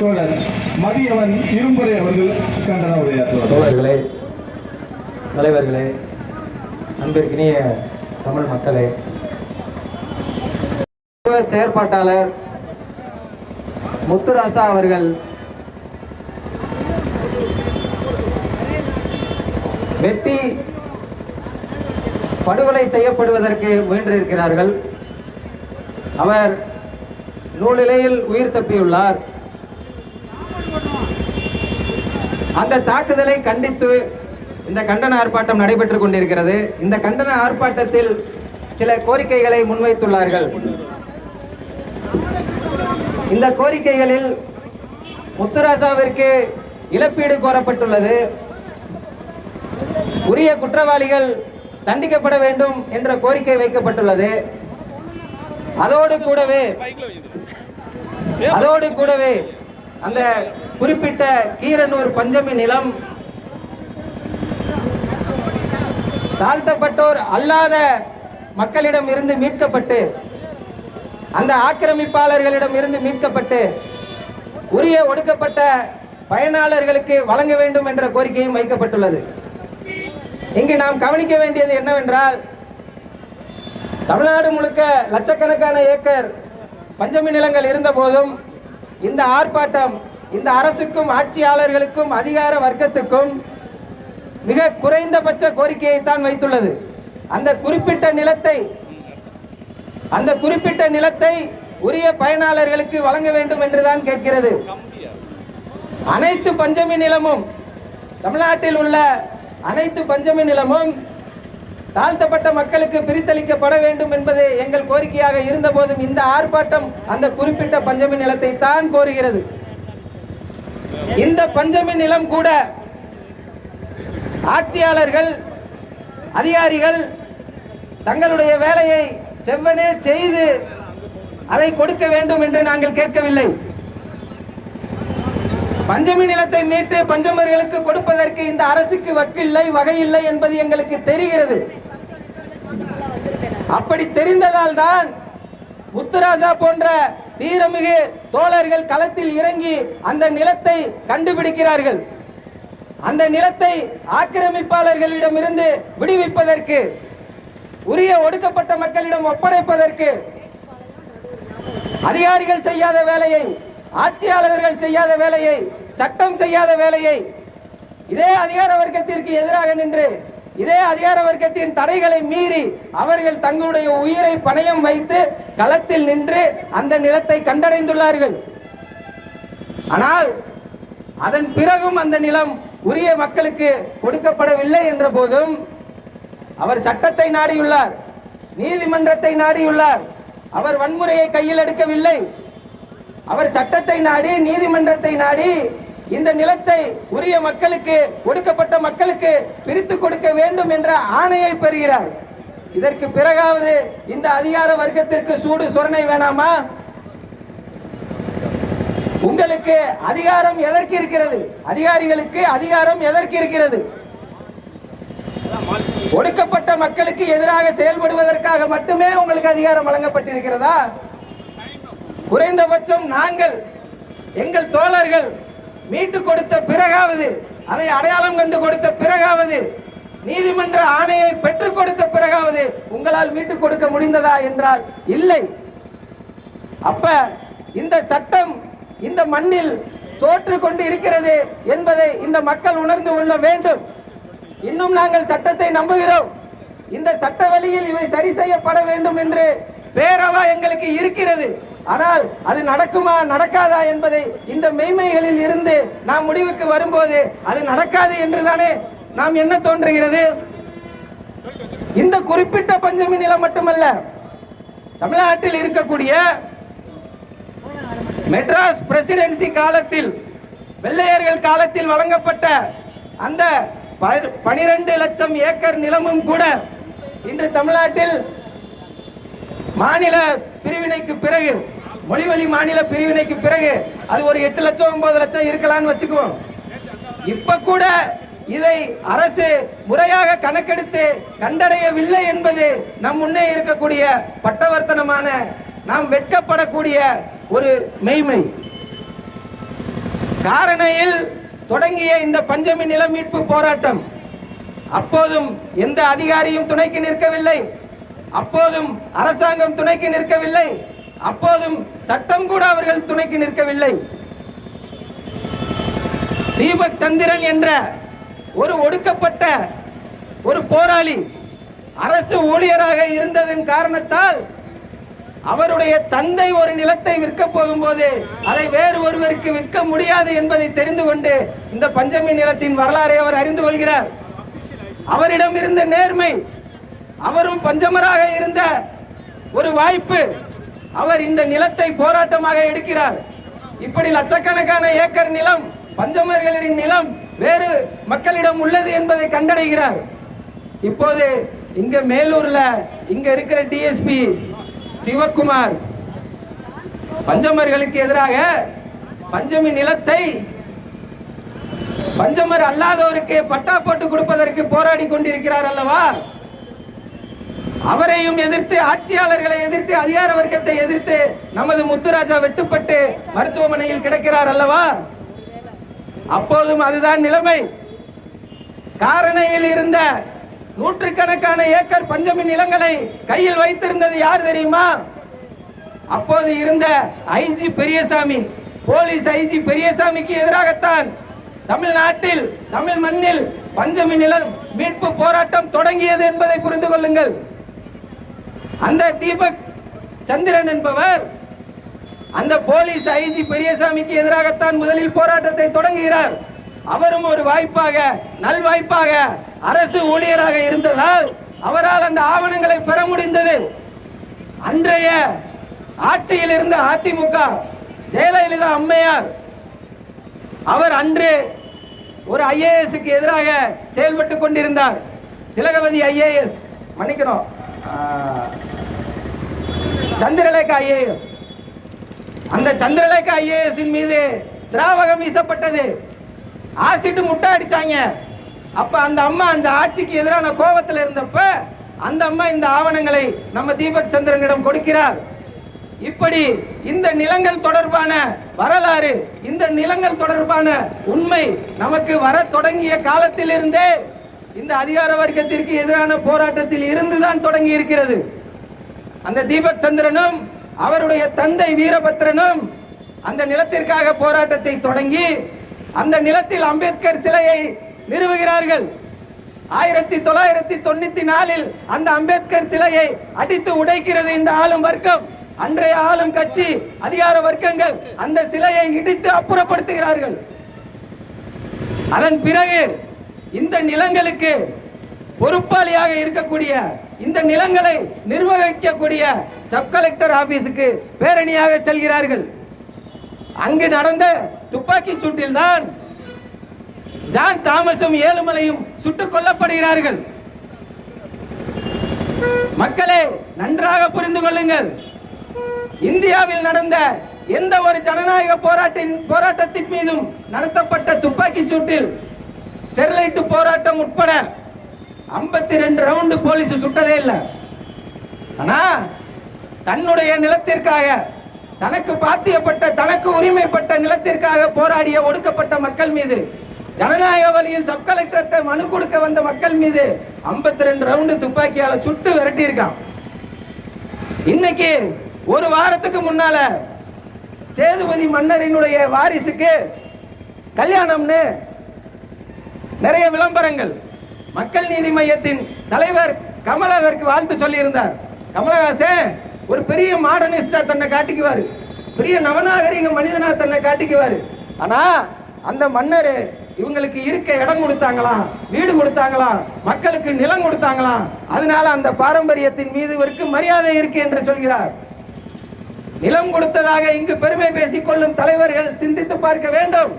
தோழர் மதியவன் இரும்புரை அவர்கள் கண்டன உரையாற்றுவார். தோழர்களே, தலைவர்களே, அன்பிற்கினிய தமிழ் மக்களே, செயற்பாட்டாளர் முத்துராசா அவர்கள் வெட்டி படுகொலை செய்யப்படுவதற்கு முயன்றிருக்கிறார்கள். அவர் நூலிலையில் உயிர் தப்பியுள்ளார். அந்த தாக்குதலை கண்டித்து இந்த கண்டன ஆர்ப்பாட்டம் நடைபெற்றுக் கொண்டிருக்கிறது. இந்த கண்டன ஆர்ப்பாட்டத்தில் சில கோரிக்கைகளை முன்வைத்துள்ளார்கள். இந்த கோரிக்கைகளில் முத்துராசாவிற்கு இழப்பீடு கோரப்பட்டுள்ளது. உரிய குற்றவாளிகள் தண்டிக்கப்பட வேண்டும் என்ற கோரிக்கை வைக்கப்பட்டுள்ளது. அதோடு கூடவே அந்த குறிப்பிட்ட கீரனூர் பஞ்சமி நிலம் தாழ்த்தப்பட்டோர் அல்லாத மக்களிடம் இருந்து மீட்கப்பட்டு, அந்த ஆக்கிரமிப்பாளர்களிடம் இருந்து மீட்கப்பட்டு உரிய ஒடுக்கப்பட்ட பயனாளர்களுக்கு வழங்க வேண்டும் என்ற கோரிக்கையும் வைக்கப்பட்டுள்ளது. இங்கு நாம் கவனிக்க வேண்டியது என்னவென்றால், தமிழ்நாடு முழுக்க லட்சக்கணக்கான ஏக்கர் பஞ்சமி நிலங்கள் இருந்த போதும் இந்த ஆர்ப்பாட்டம் இந்த அரசுக்கும் ஆட்சியாளர்களுக்கும் அதிகார வர்க்கத்துக்கும் மிக குறைந்தபட்ச கோரிக்கையைத்தான் வைத்துள்ளது. அந்த குறிப்பிட்ட நிலத்தை உரிய பயனாளர்களுக்கு வழங்க வேண்டும் என்றுதான் கேட்கிறது. அனைத்து பஞ்சமி நிலமும், தமிழ்நாட்டில் உள்ள அனைத்து பஞ்சமி நிலமும் தாழ்த்தப்பட்ட மக்களுக்கு பிரித்தளிக்கப்பட வேண்டும் என்பது எங்கள் கோரிக்கையாக இருந்த போதும் இந்த ஆர்ப்பாட்டம் அந்த குறிப்பிட்ட பஞ்சமி நிலத்தை தான் கோருகிறது. இந்த பஞ்சமி நிலம் கூட ஆட்சியாளர்கள், அதிகாரிகள் தங்களுடைய வேலையை செவ்வனே செய்து அதை கொடுக்க வேண்டும் என்று நாங்கள் கேட்கவில்லை. பஞ்சமி நிலத்தை மீட்டு பஞ்சமர்களுக்கு கொடுப்பதற்கு இந்த அரசுக்கு வக்கில்லை, வகையில்லை என்பது எங்களுக்கு தெரிகிறது. அப்படி தெரிந்ததால் தான் முத்துராசா போன்ற தீரமிகு தோழர்கள் களத்தில் இறங்கி அந்த நிலத்தை கண்டுபிடிக்கிறார்கள். அந்த நிலத்தை ஆக்கிரமிப்பாளர்களிடமிருந்து விடுவிப்பதற்கு, உரிய ஒடுக்கப்பட்ட மக்களிடம் ஒப்படைப்பதற்கு அதிகாரிகள் செய்யாத வேலையை, ஆட்சியாளர்கள் செய்யாத வேலையை, சட்டம் செய்யாத வேலையை இதே அதிகார வர்க்கத்திற்கு எதிராக நின்று, இதே அதிகார வர்க்கத்தின் தடைகளை மீறி அவர்கள் தங்களுடைய உயிரை பணயம் வைத்து களத்தில் நின்று அந்த நிலத்தை கண்டடைந்துள்ளார்கள். ஆனால் அதன் பிறகும் அந்த நிலம் உரிய மக்களுக்கு கொடுக்கப்படவில்லை என்ற போதும் அவர் சட்டத்தை நாடியுள்ளார், நீதிமன்றத்தை நாடியுள்ளார். அவர் வன்முறையை கையில் எடுக்கவில்லை. அவர் சட்டத்தை நாடி, நீதிமன்றத்தை நாடி இந்த நிலத்தை உரிய மக்களுக்கு, ஒடுக்கப்பட்ட மக்களுக்கு பிரித்து கொடுக்க வேண்டும் என்ற ஆணையை பெறுகிறார். இதற்கு பிறகாவது இந்த அதிகார வர்க்கத்திற்கு சூடு சொரணை வேணாமா? உங்களுக்கு அதிகாரம் எதற்கு இருக்கிறது? அதிகாரிகளுக்கு அதிகாரம் எதற்கு இருக்கிறது? ஒடுக்கப்பட்ட மக்களுக்கு எதிராக செயல்படுவதற்காக மட்டுமே உங்களுக்கு அதிகாரம் வழங்கப்பட்டிருக்கிறதா? குறைந்தபட்சம் நாங்கள், எங்கள் தோழர்கள் மீட்டு கொடுத்த பிறகாவது, அதை அடையாளம் கண்டு கொடுத்த பிறகாவது, நீதிமன்ற ஆணையை பெற்றுக் கொடுத்த பிறகாவது உங்களால் மீட்டு கொடுக்க முடிந்ததா என்றால் இல்லை. அப்ப இந்த சட்டம் இந்த மண்ணில் தோற்று கொண்டு இருக்கிறது என்பதை இந்த மக்கள் உணர்ந்து கொள்ள வேண்டும். இன்னும் நாங்கள் சட்டத்தை நம்புகிறோம். இந்த சட்ட வழியில் இவை சரி செய்யப்பட வேண்டும் என்று பேரவா எங்களுக்கு இருக்கிறது. ஆனால் அது நடக்குமா நடக்காதா என்பதை இந்த மெய்மைகளில் இருந்து நாம் முடிவுக்கு வரும்போது அது நடக்காது என்றுதானே நாம் என்ன தோன்றுகிறது. இந்த குறிப்பிட்ட பஞ்சமி நிலம் மட்டுமல்ல, தமிழ்நாட்டில் இருக்கக்கூடிய மெட்ராஸ் பிரசிடென்சி காலத்தில், வெள்ளையர்கள் காலத்தில் வழங்கப்பட்ட அந்த 12 லட்சம் ஏக்கர் நிலமும் கூட இன்று தமிழ்நாட்டில் மாநில பிரிவினைக்கு பிறகு, மொழிவழி மாநில பிரிவினைக்கு பிறகு அது ஒரு 8 லட்சம் 9 லட்சம் இருக்கலாம்னு வச்சுக்குவோம். இப்ப கூட இதை அரசு முறையாக கணக்கெடுத்து கண்டடையவில்லை என்பது நம் முன்னே இருக்கக்கூடிய பட்டவர்த்தனமான, நாம் வெட்கப்படக்கூடிய ஒரு மெய்மை. காரணையில் தொடங்கிய இந்த பஞ்சமி நில மீட்பு போராட்டம் அப்போதும் எந்த அதிகாரியும் துணைக்கு நிற்கவில்லை, அப்போதும் அரசாங்கம் துணைக்கு நிற்கவில்லை, அப்போதும் சட்டம் கூட அவர்கள் துணைக்கு நிற்கவில்லை. தீபக் சந்திரன் என்ற ஒரு ஒடுக்கப்பட்ட ஒரு போராளி அரசு ஊழியராக இருந்ததன் காரணத்தால் அவருடைய தந்தை ஒரு நிலத்தை விற்க போகும்போது அதை வேறு ஒருவருக்கு விற்க முடியாது என்பதை தெரிந்து கொண்டு இந்த பஞ்சமி நிலத்தின் வரலாறை அவர் அறிந்து கொள்கிறார். அவரிடம் இருந்த நேர்மை, அவரும் பஞ்சமராக இருந்த ஒரு வாய்ப்பு, அவர் இந்த நிலத்தை போராட்டமாக எடுக்கிறார். இப்படி லட்சக்கணக்கான ஏக்கர் நிலம் பஞ்சமர்களின் நிலம் வேறு மக்களிடம் உள்ளது என்பதை கண்டடைகிறார். இப்போது இங்க மேலூர்ல இங்க இருக்கிற டிஎஸ்பி சிவகுமார் பஞ்சமர்களுக்கு எதிராக பஞ்சமி நிலத்தை பஞ்சமர் அல்லாதோருக்கு பட்டா போட்டு கொடுப்பதற்கு போராடி கொண்டிருக்கிறார் அல்லவா? அவரையும் எதிர்த்து, ஆட்சியாளர்களை எதிர்த்து, அதிகார வர்க்கத்தை எதிர்த்து நமது முத்துராஜா வெட்டுப்பட்டு மருத்துவமனையில் கிடக்கிறார் அல்லவா? அப்போதும் அதுதான் நிலைமை. காரணையில் இருந்த நூற்றுக்கணக்கான ஏக்கர் பஞ்சமி நிலங்களை கையில் வைத்திருந்தது யார் தெரியுமா? அப்போது இருந்த ஐஜி பெரியசாமி, போலீஸ் ஐஜி பெரியசாமிக்கு எதிராகத்தான் தமிழ்நாட்டில், தமிழ் மண்ணில் பஞ்சமி நிலம் மீட்பு போராட்டம் தொடங்கியது என்பதை புரிந்து கொள்ளுங்கள். அந்த தீபக் சந்திரன் என்பவர் அந்த போலீஸ் ஐஜி பெரியசாமிக்கு எதிராகத்தான் முதலில் போராட்டத்தை தொடங்குகிறார். அவரும் ஒரு வாய்ப்பாக, நல்வாய்ப்பாக அரசு ஊழியராக இருந்ததால் அவரால் அந்த ஆவணங்களை பெற முடிந்தது. அன்றைய ஆட்சியில் இருந்த அதிமுக ஜெயலலிதா அம்மையார், அவர் அன்று ஒரு ஐஏஎஸ்க்கு எதிராக செயல்பட்டுக் கொண்டிருந்தார். திலகவதி ஐஏஎஸ், மன்னிக்கணும், சந்திரலேகா ஐஏஎஸ். அந்த சந்திரலேகா ஐஏஎஸ் மீது திராவகம் வீசப்பட்டது, ஆசிட்டு முட்டை அடிச்சாங்க. அப்ப அந்த அம்மா அந்த ஆட்சிக்கு எதிரான கோபத்தில் இருந்தப்ப அந்த அம்மா இந்த ஆவணங்களை நம்ம தீபக் சந்திரனிடம் கொடுக்கிறார். இப்படி இந்த நிலங்கள் தொடர்பான வரலாறு, இந்த நிலங்கள் தொடர்பான உண்மை நமக்கு வர தொடங்கிய காலத்திலிருந்தே இந்த அதிகார வர்க்கத்திற்கு எதிரான போராட்டத்தில் இருந்துதான் தொடங்கி இருக்கிறது. அந்த தீபக் சந்திரனும் அவருடைய தந்தை வீரபத்ரனும் அந்த நிலத்திற்காக போராட்டத்தை தொடங்கி அந்த நிலத்தில் அம்பேத்கர் சிலையை நிறுவுகிறார்கள். 1994 அந்த அம்பேத்கர் சிலையை அடித்து உடைக்கிறது இந்த ஆளும் வர்க்கம். அன்றைய ஆளும் கட்சி, அதிகார வர்க்கங்கள் அந்த சிலையை இடித்து அப்புறப்படுத்துகிறார்கள். அதன் பிறகு இந்த நிலங்களுக்கு பொறுப்பாளியாக இருக்கக்கூடிய, இந்த நிலங்களை நிர்வகிக்கக்கூடிய சப் கலெக்டர் ஆபீஸுக்கு பேரணியாக செல்கிறார்கள். அங்கு நடந்த துப்பாக்கி சூட்டில் தான் ஜான் தாமஸும் ஏழுமலையும் சுட்டுக் கொல்லப்படுகிறார்கள். மக்களே, நன்றாக புரிந்து கொள்ளுங்கள். இந்தியாவில் நடந்த எந்த ஒரு ஜனநாயக போராட்டத்தின் மீதும் நடத்தப்பட்ட துப்பாக்கி சூட்டில் ஸ்டெர்லைட் போராட்டம் உட்பட 52 ரவுண்டு போலீஸ் சுட்டதே இல்லை. ஆனா தன்னுடைய நிலத்திற்காக, தனக்கு பாத்தியப்பட்ட, தனக்கு உரிமைப்பட்ட நிலத்திற்காக போராடிய ஒடுக்கப்பட்ட மக்கள் மீது, ஜனநாயக வழியில் சப் கலெக்டர்கிட்ட மனு கொடுக்க வந்த மக்கள் மீது 52 ரவுண்டு துப்பாக்கியால சுட்டு விரட்டி இருக்கான். இன்னைக்கு ஒரு வாரத்துக்கு முன்னால சேதுபதி மன்னரினுடைய வாரிசுக்கு கல்யாணம்னு நிறைய விளம்பரங்கள். மக்கள் நீதி மையத்தின் தலைவர் கமல் அதற்கு வாழ்த்து சொல்லி இருந்தார். கமலஹாசன் ஒரு பெரிய மாடர்னிஸ்டா தன்னை காட்டிக்குவாரு, பெரிய நவநாகரிக மனிதனா தன்னை காட்டிக்குவாரு. ஆனா அந்த மன்னர் இவங்களுக்கு இருக்க இடம் கொடுத்தாங்களாம், வீடு கொடுத்தாங்களாம், மக்களுக்கு நிலம் கொடுத்தாங்களாம், அதனால அந்த பாரம்பரியத்தின் மீது இவருக்கு மரியாதை இருக்கு என்று சொல்கிறார். நிலம் கொடுத்ததாக இங்கு பெருமை பேசிக்கொள்ளும் தலைவர்கள் சிந்தித்து பார்க்க வேண்டும்.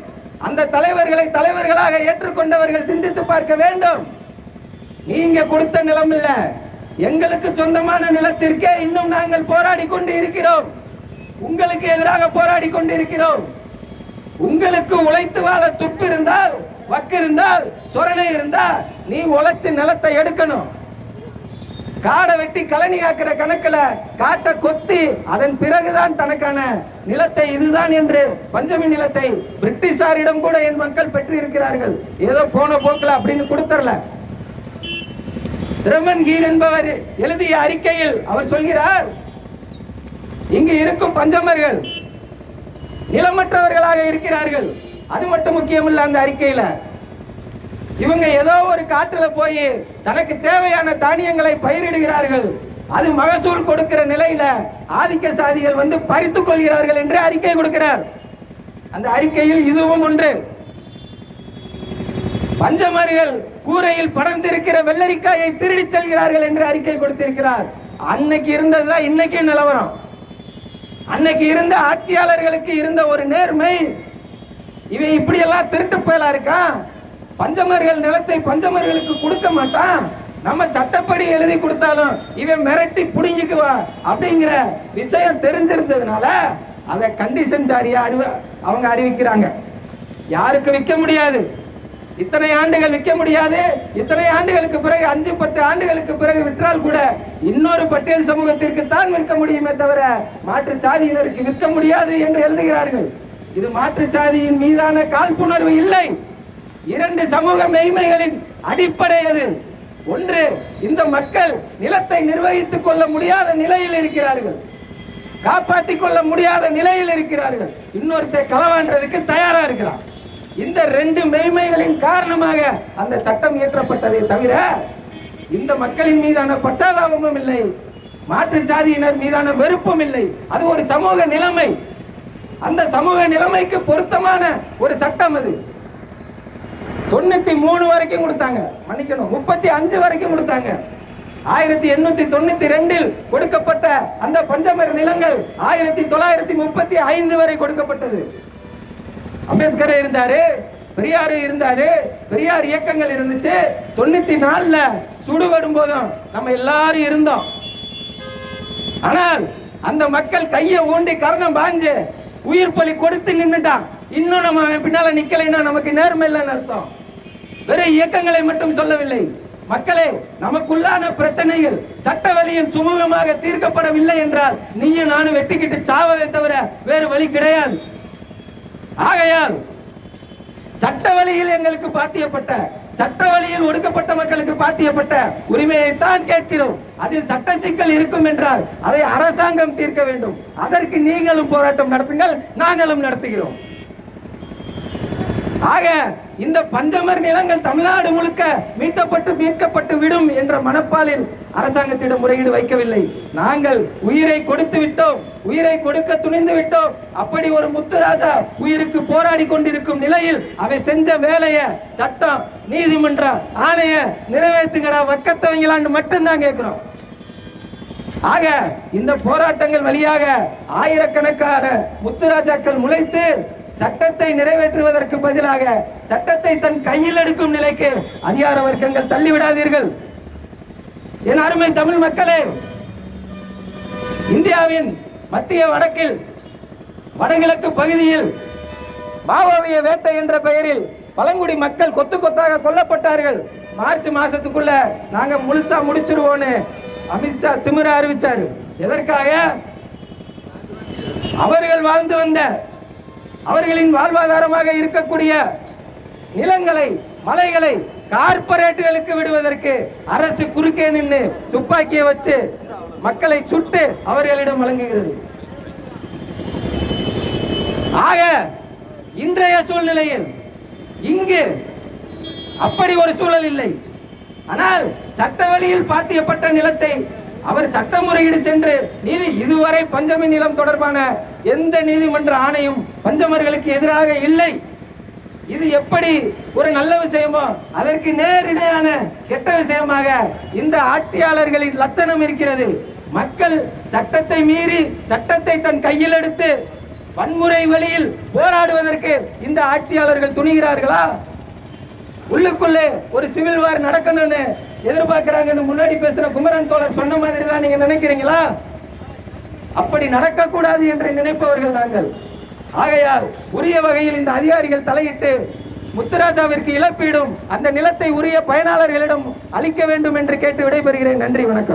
அந்த தலைவர்களை தலைவர்களாக ஏற்றுக்கொண்டவர்கள் சிந்தித்து பார்க்க வேண்டும். நீங்க கொடுத்த நிலம் இல்ல, எங்களுக்கு சொந்தமான நிலத்திற்கே இன்னும் நாங்கள் போராடி கொண்டு இருக்கிறோம். உங்களுக்கு எதிராக போராடி கொண்டு இருக்கிறோம். உங்களுக்கு உழைத்து வாழ துப்பு இருந்தால், வக்கு இருந்தால், சொரணை இருந்தால் நீ உழைச்சு நிலத்தை எடுக்கணும். காடை வெட்டி கழனி ஆக்கிற கணக்குல காட்டை கொத்தி அதன் பிறகுதான் தனக்கான நிலத்தை இதுதான் என்று பஞ்சமி நிலத்தை பிரிட்டிஷாரிடம் கூட என் மக்கள் பெற்று இருக்கிறார்கள். ஏதோ போன போக்குல அப்படின்னு கொடுத்தரல. திரமன்கீர் என்பவர் எழுதிய அறிக்கையில் அவர் சொல்கிறார், இங்கு இருக்கும் பஞ்சமர்கள் நிலமற்றவர்களாக இருக்கிறார்கள். அது மட்டும் முக்கியமில்ல. அந்த அறிக்கையில இவங்க ஏதோ ஒரு காட்டுல போய் தனக்கு தேவையான தானியங்களை பயிரிடுகிறார்கள். அது மகசூல் கொடுக்கிற நிலையில ஆதிக்க சாதிகள் வந்து பறித்துக் கொள்கிறார்கள் என்று அறிக்கை கொடுக்கிறார். அந்த அறிக்கையில் இதுவும் ஒன்று. பஞ்சமர்கள் கூரையில் படர்ந்திருக்கிற வெள்ளரிக்காயை திருடி செல்கிறார்கள் என்று அறிக்கை கொடுத்திருக்கிறார். அன்னைக்கு இருந்ததுதான் இன்னைக்கு நிலவரம். அன்னைக்கு இருந்த ஆட்சியாளர்களுக்கு இருந்த ஒரு நேர்மை, இவன் இப்படி எல்லாம் திருட்டு பயலா இருக்கான், பஞ்சமர்கள் நிலத்தை பஞ்சமர்களுக்கு கொடுக்க மாட்டான், நம்ம சட்டப்படி எழுதி கொடுத்தாலும் இவன் மிரட்டி புடிங்கிக்குவா அப்படிங்கிற விஷயம் தெரிஞ்சிருந்ததுனால அதை கண்டிஷன் ஜாரியா அவங்க அறிவிக்கிறாங்க. யாருக்கு விற்க முடியாது, இத்தனை ஆண்டுகள் விற்க முடியாது. இத்தனை ஆண்டுகளுக்கு பிறகு 5-10 ஆண்டுகளுக்கு பிறகு விற்றால் கூட இன்னொரு பட்டியல் சமூகத்திற்கு தான் விற்க முடியுமே தவிர மாற்று சாதியினருக்கு விற்க முடியாது என்று எழுதுகிறார்கள். இது மாற்று சாதியின் மீதான காழ்ப்புணர்வு இல்லை. 2 சமூக மெய்மைகளின் அடிப்படை அது. ஒன்று, இந்த மக்கள் நிலத்தை நிர்வகித்துக் கொள்ள முடியாத நிலையில் இருக்கிறார்கள், காப்பாற்றிக் கொள்ள முடியாத நிலையில் இருக்கிறார்கள். இன்னொருத்தை களவான்றதுக்கு தயாரா இருக்கிறான். இந்த 2 மெய்மைகளின் காரணமாக அந்த சட்டம் இயற்றப்பட்டதை தவிர இந்த மக்களின் மீதான பச்சாதாபமும் இல்லை, மாற்று சாதியினர் மீதான வெறுப்பும் இல்லை. அது ஒரு சமூக நிலைமை. அந்த சமூக நிலைமைக்கு பொருத்தமான ஒரு சட்டம் அது. 93 வரைக்கும் கொடுத்தாங்க, மன்னிக்கணும் 35 வரைக்கும் கொடுத்தாங்க. 1892 கொடுக்கப்பட்ட அந்த பஞ்சமர் நிலங்கள் 1935 வரை கொடுக்கப்பட்டது. அம்பேத்கர் இருந்தாரு, பெரியார் இருந்தாரு, பெரியார் இயக்கங்கள் இருந்துச்சு. 94ல சுடுபடும் போதும் நம்ம எல்லாரும் இருந்தோம். ஆனால் அந்த மக்கள் கையை ஊண்டி கர்ணம் பாஞ்சு உயிர் பலி கொடுத்து நின்னுட்டான். இன்னும் நம்ம பின்னால நிக்கலைன்னா நமக்கு நேர்மை இல்லைன்னு அர்த்தம். வெறும் இயக்கங்களை மட்டும் சொல்லவில்லை. மக்களே, நமக்குள்ளான பிரச்சனைகள் சட்ட வழியில் சுமூகமாக தீர்க்கப்படவில்லை என்றால் நீயும் நானும் வெட்டிக்கிட்டு சாவதை தவிர வேறு வழி கிடையாது. ஆகையால் சட்ட வழியில் எங்களுக்கு பாத்தியப்பட்ட, சட்ட வழியில் ஒடுக்கப்பட்ட மக்களுக்கு பாத்தியப்பட்ட உரிமையை தான் கேட்கிறோம். அதில் சட்ட சிக்கல் இருக்கும் என்றால் அதை அரசாங்கம் தீர்க்க வேண்டும். அதற்கு நீங்களும் போராட்டம் நடத்துங்கள், நாங்களும் நடத்துகிறோம். ஆக இந்த பஞ்சமர் நிலங்கள் தமிழ்நாடு முழுக்க மீட்கப்பட்டு விடும் என்ற மனப்பாலில் அரசாங்கத்திடம் முறையீடு வைக்கவில்லை. நாங்கள் உயிரை கொடுத்து விட்டோம், உயிரை கொடுக்க துணிந்து விட்டோம். அப்படி ஒரு முத்துராஜா உயிருக்கு போராடி கொண்டிருக்கும் நிலையில் அவை செஞ்ச வேலையை சட்டம், நீதிமன்ற ஆணைய நிறைவேற்றுங்கடா வக்கத்தவங்களான்னு மட்டும்தான் கேட்கிறோம். ஆக இந்த போராட்டங்கள் வழியாக ஆயிரக்கணக்கான முத்துராஜாக்கள் முளைத்து சட்டத்தை நிறைவேற்றுவதற்கு பதிலாக சட்டத்தை தன் கையில் எடுக்கும் நிலைக்கு அதிகார வர்க்கங்கள் தள்ளிவிடாதீர்கள். என் அருமை தமிழ் மக்களே, இந்தியாவின் மத்திய வடக்கில் வடகிழக்கு பகுதியில் மாவோவிய வேட்டை என்ற பெயரில் பழங்குடி மக்கள் கொத்து கொத்தாக கொல்லப்பட்டார்கள். மார்ச் மாசத்துக்குள்ள நாங்க முழுசா முடிச்சிருவோன்னு அமித்ஷா திமிர அறிவிச்சாரு. எதற்காக? அவர்கள் வாழ்ந்து வந்த, அவர்களின் வாழ்வாதாரமாக இருக்கக்கூடிய நிலங்களை, மலைகளை கார்ப்பரேட்டுகளுக்கு விடுவதற்கு அரசு குறுக்கே நின்று துப்பாக்கியை வச்சு மக்களை சுட்டு அவர்களிடம் வழங்குகிறது. ஆக இன்றைய சூழ்நிலையில் இங்கு அப்படி ஒரு சூழல் இல்லை. ஆனால் சட்ட வழியில் பாத்தியப்பட்ட நிலத்தை அவர் சட்ட முறையீடு சென்று நீதி, இதுவரை பஞ்சமி நிலம் தொடர்பான எந்த நீதிமன்ற ஆணையும் பஞ்சமர்களுக்கு எதிராக இல்லை. இது எப்படி ஒரு நல்ல விஷயமோ அதற்கு நேரிடையான கெட்ட விஷயமாக இந்த ஆட்சியாளர்களின் லட்சணம் இருக்கிறது. மக்கள் சட்டத்தை மீறி சட்டத்தை தன் கையில் எடுத்து வன்முறை வழியில் போராடுவதற்கு இந்த ஆட்சியாளர்கள் துணிகிறார்களா? உள்ளுக்குள்ளே ஒரு சிவில் வார் நடக்கணும்னு எதிர்பார்க்கிறாங்கன்னு முன்னாடி பேசுற குமரன் தோழர் சொன்ன மாதிரி தான் நீங்க நினைக்கிறீங்களா? அப்படி நடக்கக்கூடாது என்று நினைப்பவர்கள் நாங்கள். ஆகையால் உரிய வகையில் இந்த அதிகாரிகள் தலையிட்டு முத்துராஜாவிற்கு இழப்பீடும் அந்த நிலத்தை உரிய பயனாளர்களிடம் அளிக்க வேண்டும் என்று கேட்டு விடைபெறுகிறேன். நன்றி, வணக்கம்.